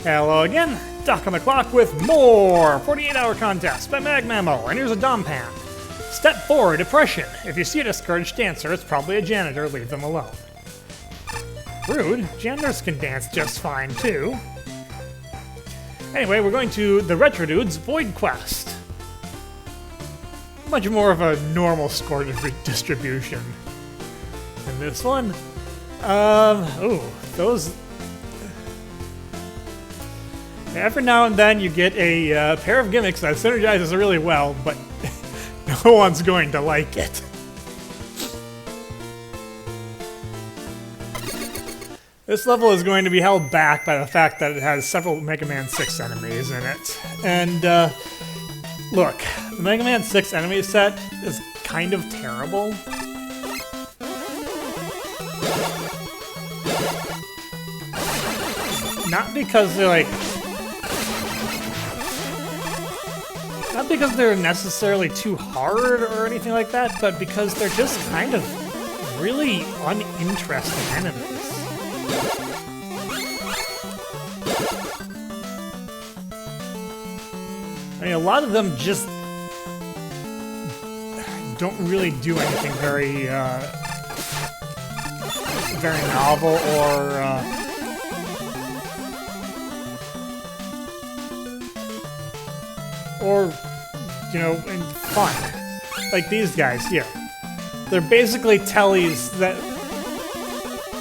Hello again, Doc on the clock with more 48-hour contest by MAG48HMML, and here's a Dom Pan. Step 4, depression. If you see a discouraged dancer, it's probably a janitor, leave them alone. Rude, janitors can dance just fine too. Anyway, we're going to the Retro Dudes Void Quest. Much more of a normal score distribution than this one. Those... Every now and then you get a pair of gimmicks that synergizes really well, but no one's going to like it. This level is going to be held back by the fact that it has several Mega Man 6 enemies in it. And, look, the Mega Man 6 enemy set is kind of terrible. Not because they're like... Not because they're necessarily too hard or anything like that, but because they're just kind of really uninteresting enemies. I mean, a lot of them just don't really do anything very, very novel or, you know, fun. Like these guys here. They're basically tellies that...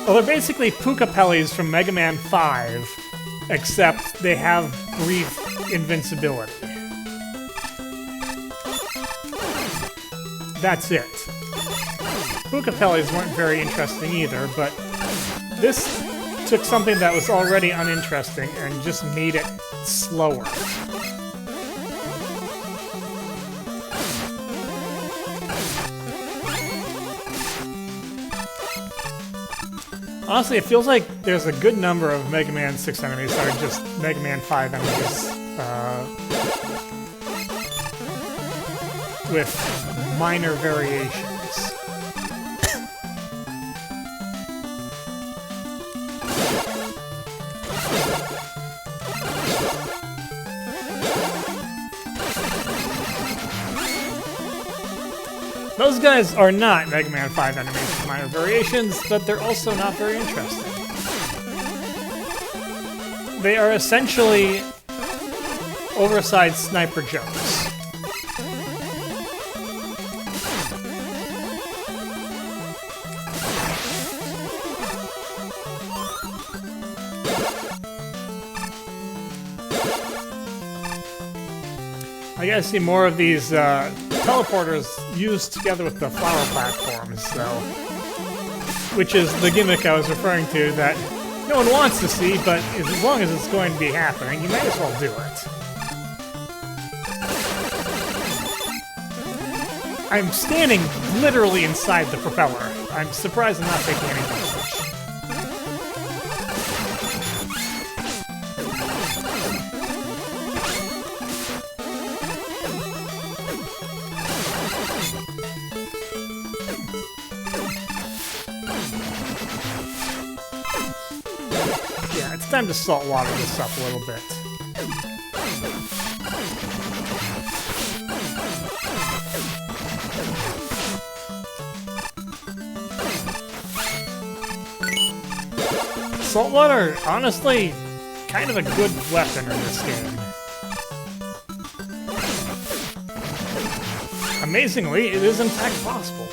Well, they're basically Puka-Pellies from Mega Man 5, except they have brief invincibility. That's it. Puka-Pellies weren't very interesting either, but this took something that was already uninteresting and just made it slower. Honestly, it feels like there's a good number of Mega Man 6 enemies that are just Mega Man 5 enemies, with minor variations. Those guys are not Mega Man 5 enemies with minor variations, but they're also not very interesting. They are essentially oversized Sniper Joes. I gotta see more of these teleporters used together with the flower platforms, though. Which is the gimmick I was referring to that no one wants to see, but as long as it's going to be happening, you might as well do it. I'm standing literally inside the propeller. I'm surprised I'm not taking any damage. Yeah, it's time to saltwater this up a little bit. Saltwater, honestly, kind of a good weapon in this game. Amazingly, it is in fact possible.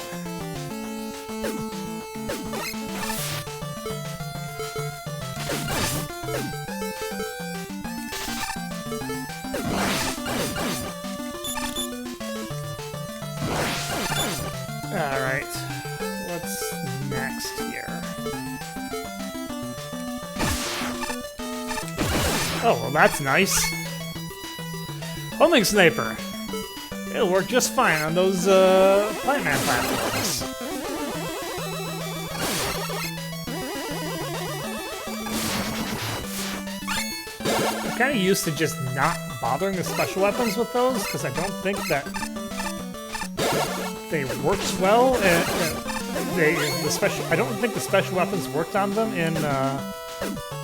Alright, what's next here? Oh, well that's nice. Homing Sniper. It'll work just fine on those Plant Man platforms. I'm kind of used to just not bothering the special weapons with those, because I don't think that they worked well. I don't think the special weapons worked on them in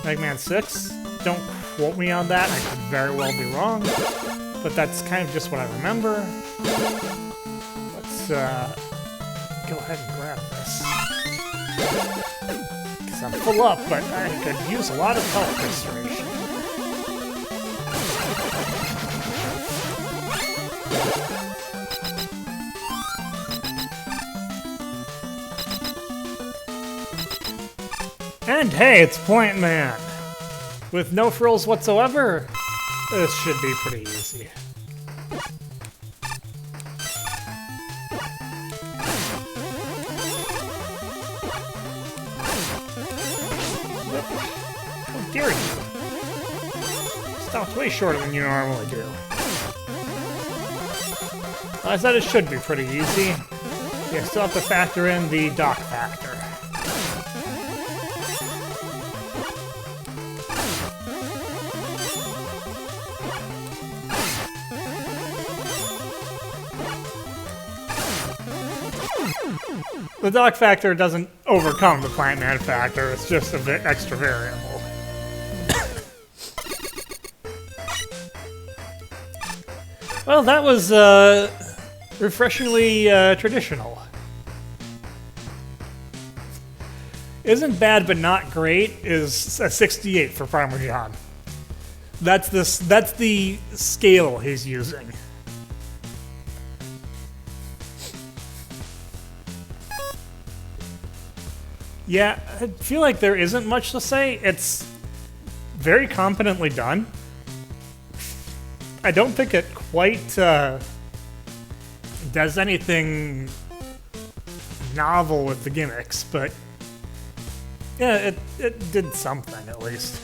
Mega Man 6. Don't quote me on that. I could very well be wrong, but that's kind of just what I remember. Let's go ahead and grab this. Because I'm full up, but I could use a lot of health restoration. And hey, it's Plant Man! With no frills whatsoever, this should be pretty easy. How dare you! Stopped way shorter than you normally do. I said it should be pretty easy. You still have to factor in the dock factor. The dock factor doesn't overcome the Plant Man factor, it's just a bit extra variable. Well, that was refreshingly traditional. Isn't bad but not great is a 68 for Parmesan. That's the scale he's using. Yeah, I feel like there isn't much to say. It's very competently done. I don't think it quite does anything novel with the gimmicks, but yeah, it did something at least.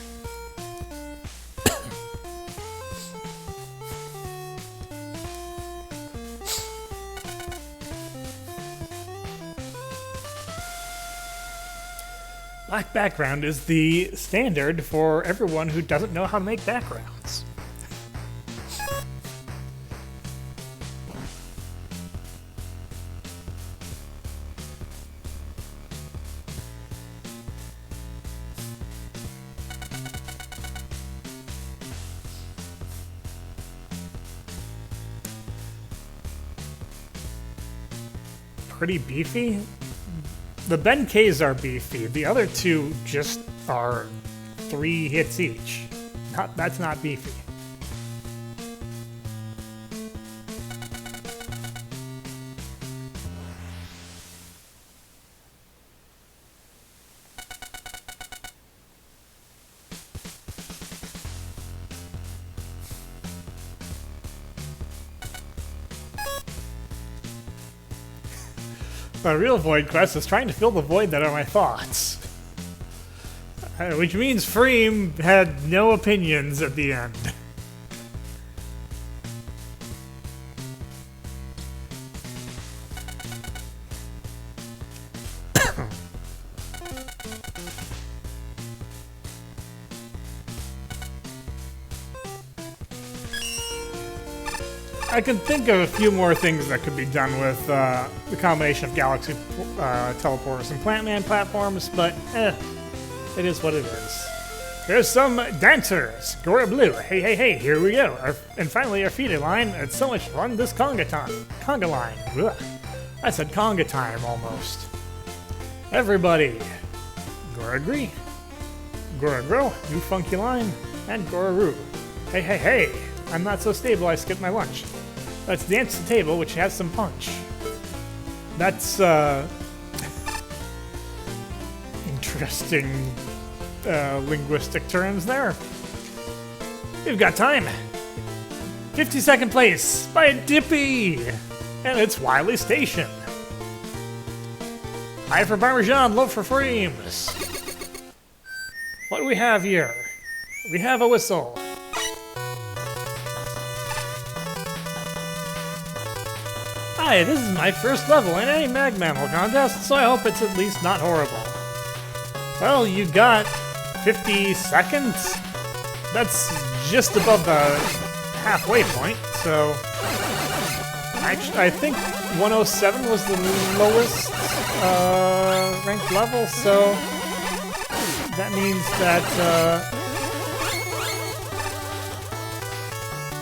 Black background is the standard for everyone who doesn't know how to make backgrounds. Pretty beefy? The Ben Ks are beefy. The other two just are 3 hits each. That's not beefy. My real void quest is trying to fill the void that are my thoughts. Which means Freem had no opinions at the end. I can think of a few more things that could be done with the combination of Galaxy teleporters and Plant Man platforms, but it is what it is. Here's some dancers! Gora Blue, hey, hey, hey, here we go. And finally our feeder line. It's so much fun, this conga line. Ugh. I said conga time almost. Everybody. Gora Gree, Gora Grow, new funky line, and Gora Roo. Hey, hey, hey, I'm not so stable, I skipped my lunch. Let's dance the table, which has some punch. That's, interesting, linguistic terms there. We've got time. 52nd place by Dippy! And it's Wily Station. High for Parmesan, low for frames. What do we have here? We have a whistle. Hi, this is my first level in any mag mammal contest, so I hope it's at least not horrible. Well, you got 50 seconds? That's just above the halfway point, so... Actually, I think 107 was the lowest ranked level, so... That means that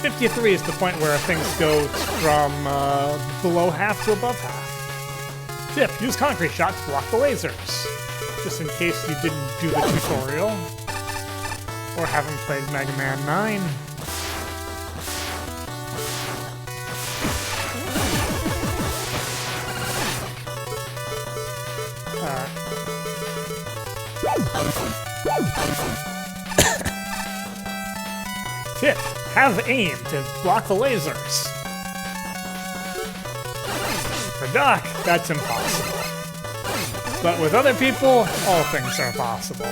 53 is the point where things go from below half to above half. Tip, use concrete shot to block the lasers. Just in case you didn't do the tutorial. Or haven't played Mega Man 9. Tip, have aim to block the lasers. For Doc, that's impossible. But with other people, all things are possible.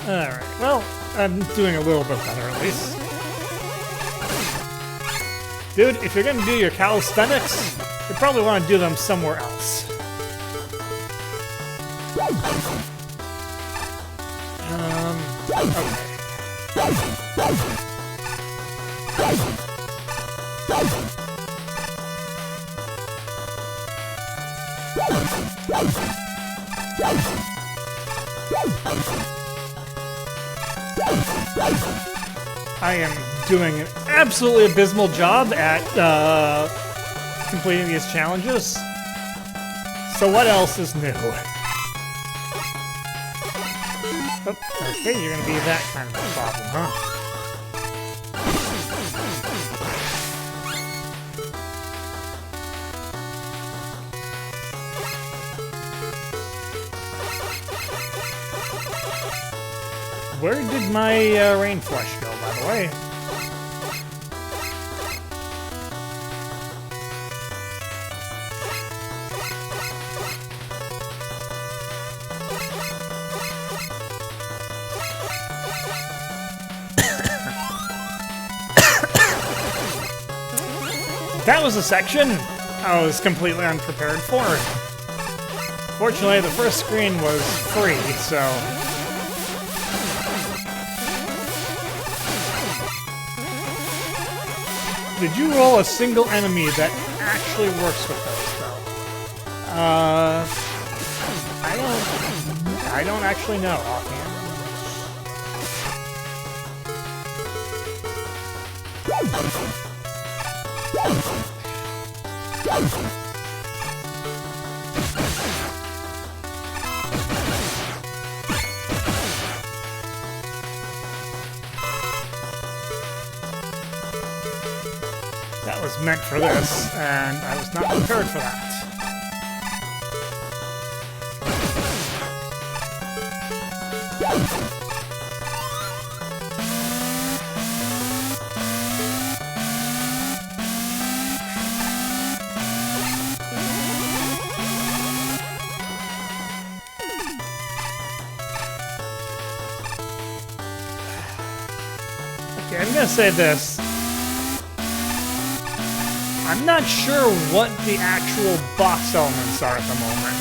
Alright, well, I'm doing a little bit better at least. Dude, if you're gonna do your calisthenics, you probably want to do them somewhere else. Okay. I am doing an absolutely abysmal job at completing these challenges. So what else is new? Oh, okay, you're gonna be that kind of a problem, huh? Where did my rain flush go, by the way? That was a section I was completely unprepared for. Fortunately, the first screen was free, so... Did you roll a single enemy that actually works with those, though? I don't actually know offhand. That was meant for this, and I was not prepared for that. Okay, I'm gonna say this. I'm not sure what the actual box elements are at the moment.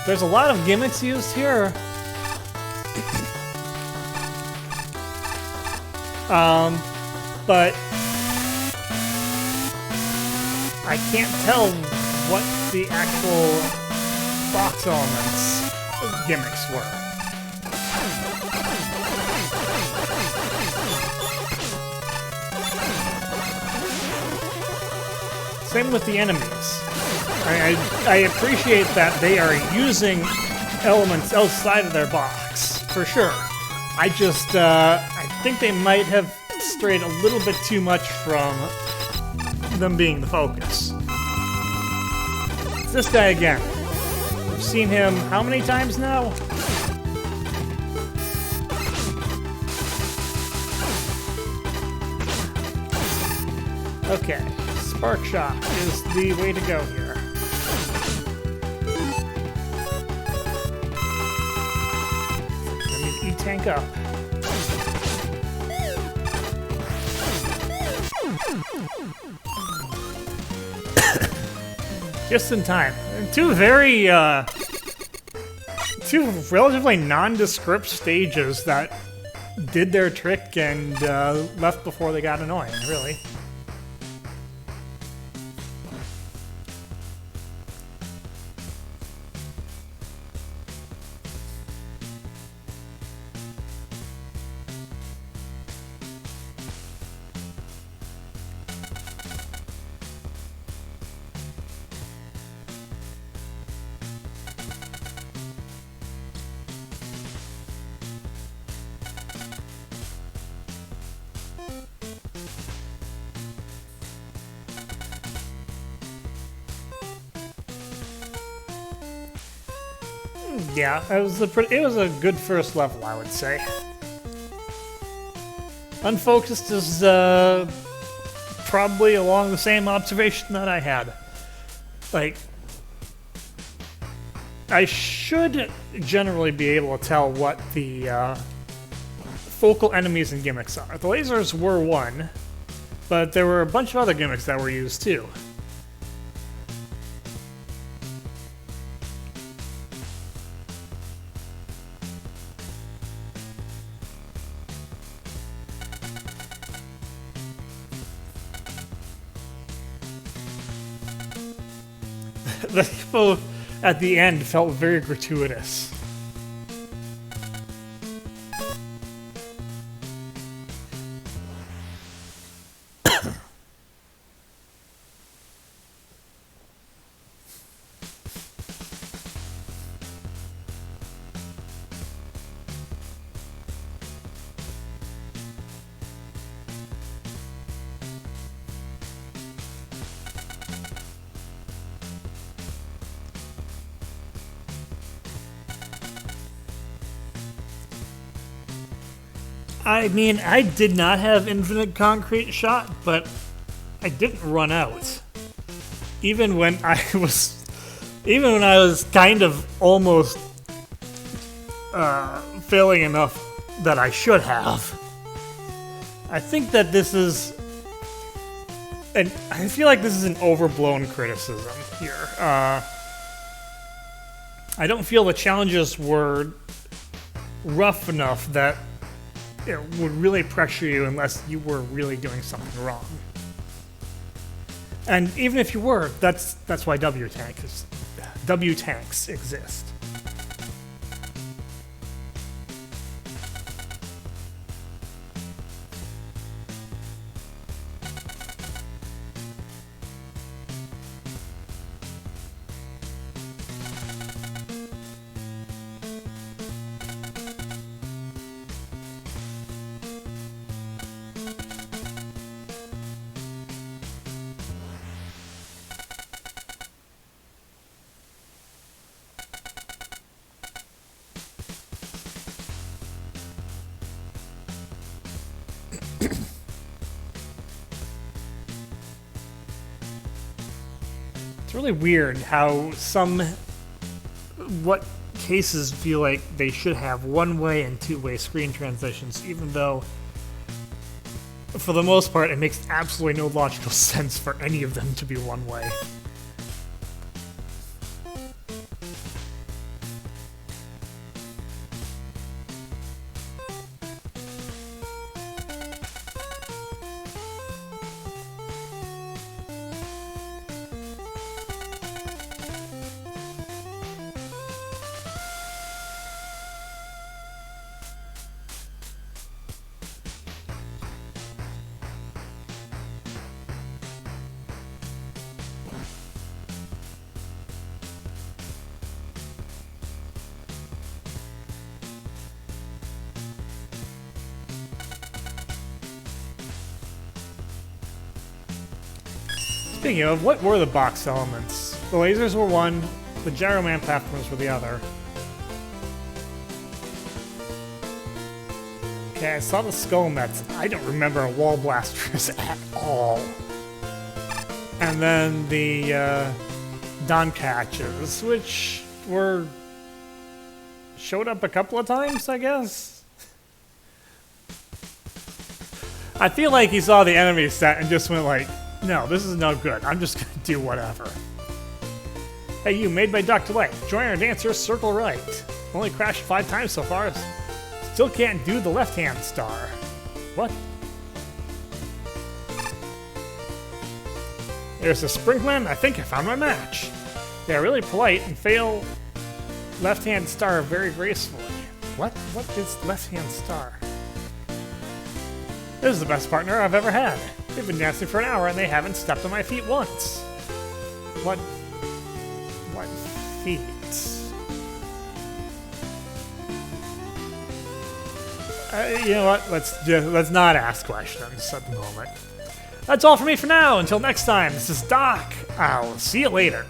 There's a lot of gimmicks used here. But I can't tell what the actual box elements gimmicks were. Same with the enemies. I appreciate that they are using elements outside of their box, for sure. I think they might have strayed a little bit too much from them being the focus. It's this guy again. We've seen him how many times now? Okay. Spark Shot is the way to go here. I need to E-tank up. Just in time. Two relatively nondescript stages that did their trick and left before they got annoying, really. Yeah, it was a good first level, I would say. Unfocused is probably along the same observation that I had. Like, I should generally be able to tell what the focal enemies and gimmicks are. The lasers were one, but there were a bunch of other gimmicks that were used too. The hippo at the end felt very gratuitous. I mean, I did not have infinite concrete shot, but I didn't run out. Even when I was kind of almost failing enough that I should have. I think that this is, and I feel like this is an overblown criticism here. I don't feel the challenges were rough enough that it would really pressure you unless you were really doing something wrong. And even if you were, that's why W tanks exist. It's really weird how what cases feel like they should have one-way and two-way screen transitions, even though, for the most part, it makes absolutely no logical sense for any of them to be one-way. Speaking of, what were the box elements? The lasers were one, the Gyroman platforms were the other. Okay, I saw the skull mets. I don't remember wall blasters at all. And then the Don catches, which showed up a couple of times, I guess. I feel like he saw the enemy set and just went like, no, this is no good. I'm just gonna do whatever. Hey, you, made by Dr. Light. Join our dancers, circle right. Only crashed 5 times so far. Still can't do the left-hand star. What? There's a Sprinkman. I think I found my match. They're really polite and fail left-hand star very gracefully. What? What is left-hand star? This is the best partner I've ever had. They've been dancing for an hour and they haven't stepped on my feet once. What feet? You know what? Let's not ask questions at the moment. That's all for me for now. Until next time, this is Doc. I'll see you later.